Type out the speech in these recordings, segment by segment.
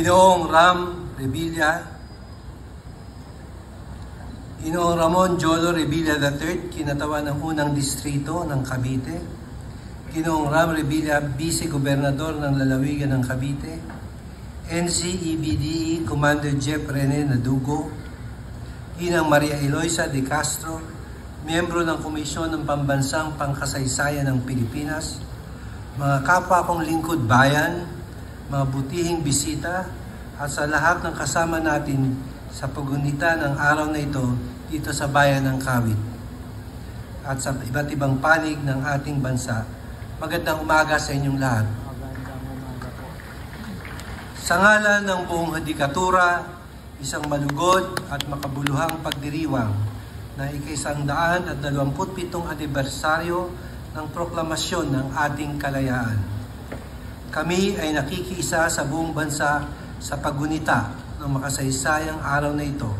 Ginoong Ram Revilla, Ginoong Ramon Jolo Revilla III, kinatawan ng unang distrito ng Cavite. Ginoong Ram Revilla, Vice-Gobernador ng Lalawigan ng Cavite. NCEBDE Commander Jeff Rene Nadugo. Ginang Maria Eloisa de Castro, miyembro ng Komisyon ng Pambansang Pangkasaysayan ng Pilipinas. Mga kapwa kong lingkod bayan, mga butihing bisita, at sa lahat ng kasama natin sa pagunita ng araw na ito dito sa bayan ng Kawit at sa iba't ibang panig ng ating bansa. Magandang umaga sa inyong lahat. Sa ngalan ng buong Hudikatura, isang malugod at makabuluhang pagdiriwang na ika-127 anibersaryo ng proklamasyon ng ating kalayaan. Kami ay nakikiisa sa buong bansa sa paggunita ng makasaysayang araw na ito,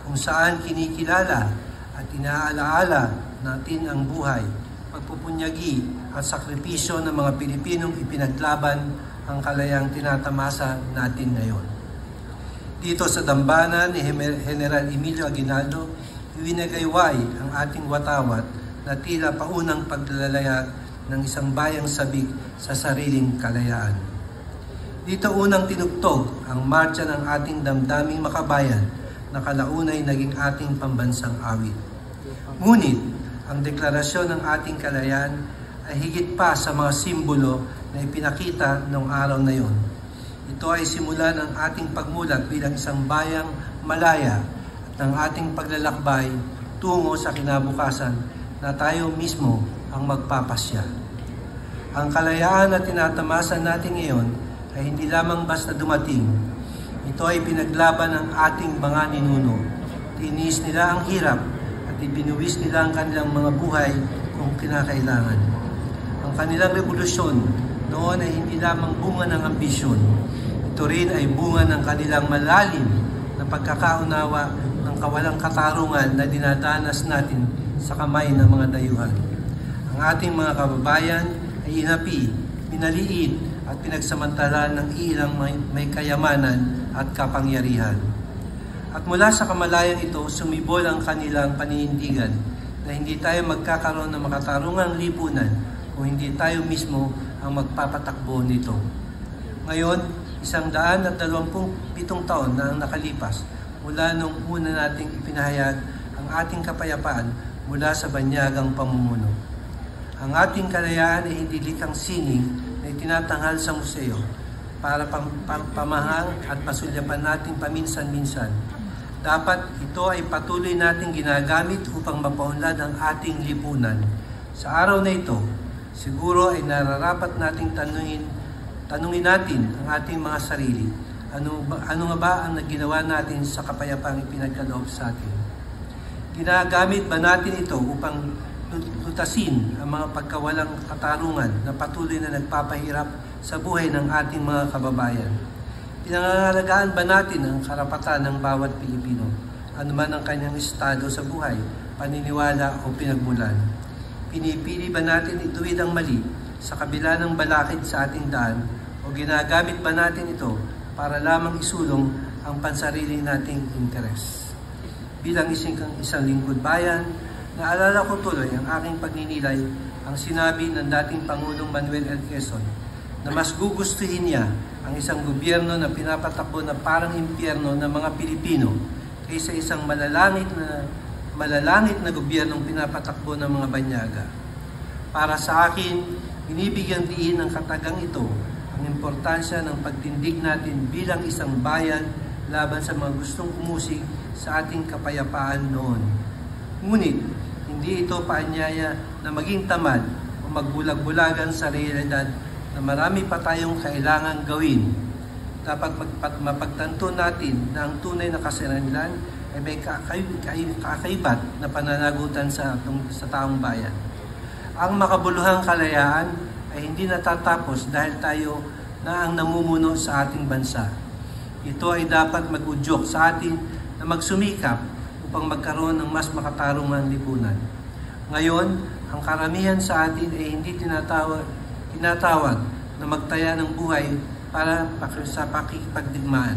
kung saan kinikilala at inaalaala natin ang buhay, pagpupunyagi at sakripisyo ng mga Pilipinong ipinaglaban ang kalayang tinatamasa natin ngayon. Dito sa dambana ni General Emilio Aguinaldo, iwinagayway ang ating watawat na tila paunang paglalayag ng isang bayang sabik sa sariling kalayaan. Dito unang tinugtog ang marcha ng ating damdaming makabayan na kalaunay naging ating pambansang awit. Ngunit, ang deklarasyon ng ating kalayaan ay higit pa sa mga simbolo na ipinakita noong araw na yon. Ito ay simula ng ating pagmulat bilang isang bayang malaya at ng ating paglalakbay tungo sa kinabukasan na tayo mismo ang magpapasya. Ang kalayaan na tinatamasan natin ngayon ay hindi lamang basta dumating. Ito ay pinaglaban ng ating mga ninuno. Tinis nila ang hirap at ibinuwis nila ang kanilang mga buhay kung kinakailangan. Ang kanilang revolusyon noon ay hindi lamang bunga ng ambisyon. Ito rin ay bunga ng kanilang malalim na pagkakaunawa ng kawalang katarungan na dinadanas natin sa kamay ng mga dayuhan. Ang ating mga kababayan ay inapi, pinaliit at pinagsamantalaan ng ilang may kayamanan at kapangyarihan. At mula sa kamalayan ito, sumibol ang kanilang paninindigan na hindi tayo magkakaroon ng makatarungang lipunan kung hindi tayo mismo ang magpapatakbo nito. Ngayon, 127 taon na ang nakalipas mula nung una nating ipinahayag ang ating kapayapaan mula sa banyagang pamumuno. Ang ating kalayaan ay hindi likhang sining na itinatanghal sa museo para pamahal at pasulyapan natin paminsan-minsan. Dapat ito ay patuloy nating ginagamit upang mapaunlad ang ating lipunan. Sa araw na ito, siguro ay nararapat nating tanungin natin ang ating mga sarili. Ano nga ba ang naginawa natin sa kapayapaang ipinagkaloob sa atin? Ginagamit ba natin ito upang lutasin ang mga pagkawalang katarungan na patuloy na nagpapahirap sa buhay ng ating mga kababayan? Pinangangalagaan ba natin ang karapatan ng bawat Pilipino, anuman ang kanyang estado sa buhay, paniniwala o pinagmulan? Pinipili ba natin ituwid ang mali sa kabila ng balakid sa ating daan o ginagamit ba natin ito para lamang isulong ang pansarili nating interes? Bilang isang lingkod bayan, naalala ko tuloy ang aking pagninilay ang sinabi ng dating Pangulong Manuel L. Quezon na mas gugustuhin niya ang isang gobyerno na pinapatakbo na parang impyerno ng mga Pilipino kaysa isang malalangit na gobyernong pinapatakbo ng mga banyaga. Para sa akin, binibigyan diin ng katagang ito ang importansya ng pagtindig natin bilang isang bayan laban sa mga gustong umusig sa ating kapayapaan noon. Ngunit, hindi ito paanyaya na maging tamad o magbulag-bulagan sa realidad na marami pa tayong kailangang gawin. Dapat mapagtanto natin na ang tunay na kasalanlan ay may kakaibat na pananagutan sa taong bayan. Ang makabuluhang kalayaan ay hindi natatapos dahil tayo na ang namumuno sa ating bansa. Ito ay dapat mag-udyok sa atin na magsumikap upang magkaroon ng mas makatarungang lipunan. Ngayon, ang karamihan sa atin ay hindi tinatawag na magtaya ng buhay para sa pakikipagdigmaan.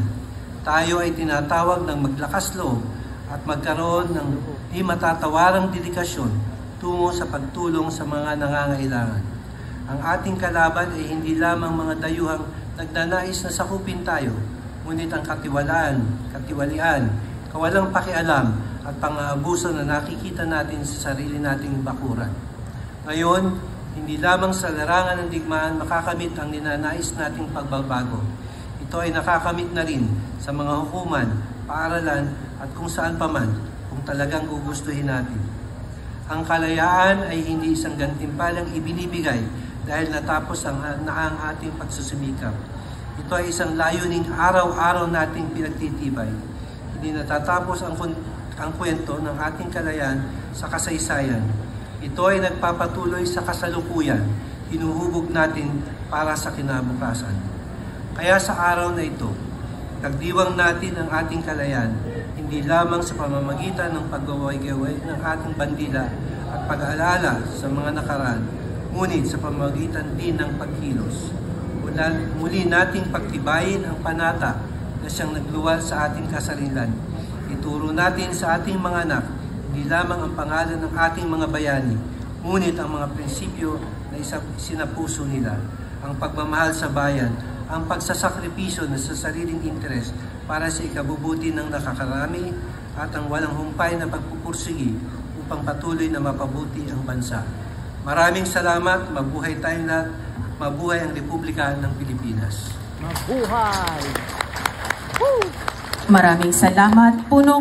Tayo ay tinatawag ng maglakas loob at magkaroon ng di matatawarang dedikasyon tungo sa pagtulong sa mga nangangailangan. Ang ating kalaban ay hindi lamang mga dayuhang nagnanais na sakupin tayo, ngunit ang katiwalian, kawalang pakialam at pang-aabuso na nakikita natin sa sarili nating bakuran. Ngayon, hindi lamang sa larangan ng digmaan makakamit ang ninanais nating pagbabago. Ito ay nakakamit na rin sa mga hukuman, paaralan at kung saan paman kung talagang gugustuhin natin. Ang kalayaan ay hindi isang gantimpalang ibinibigay dahil natapos ang ating pagsusumikap. Ito ay isang layuning araw-araw nating pinagtitibay. Hindi natatapos ang kwento ng ating kalayaan sa kasaysayan. Ito ay nagpapatuloy sa kasalukuyan, hinuhubog natin para sa kinabukasan. Kaya sa araw na ito, tagdiwang natin ang ating kalayaan, hindi lamang sa pamamagitan ng paggaway-gaway ng ating bandila at pag-aalala sa mga nakaraan, ngunit sa pamamagitan din ng pagkilos. Muli nating pagtibayin ang panata na siyang nagluwal sa ating kasarilan. Ituro natin sa ating mga anak, hindi lamang ang pangalan ng ating mga bayani, ngunit ang mga prinsipyo na sinapuso nila, ang pagmamahal sa bayan, ang pagsasakripisyo na sa sariling interes para sa ikabubuti ng nakakarami at ang walang humpay na pagpupursigi upang patuloy na mapabuti ang bansa. Maraming salamat, mabuhay tayong lahat, mabuhay ang Republika ng Pilipinas. Mabuhay! Maraming salamat, Punong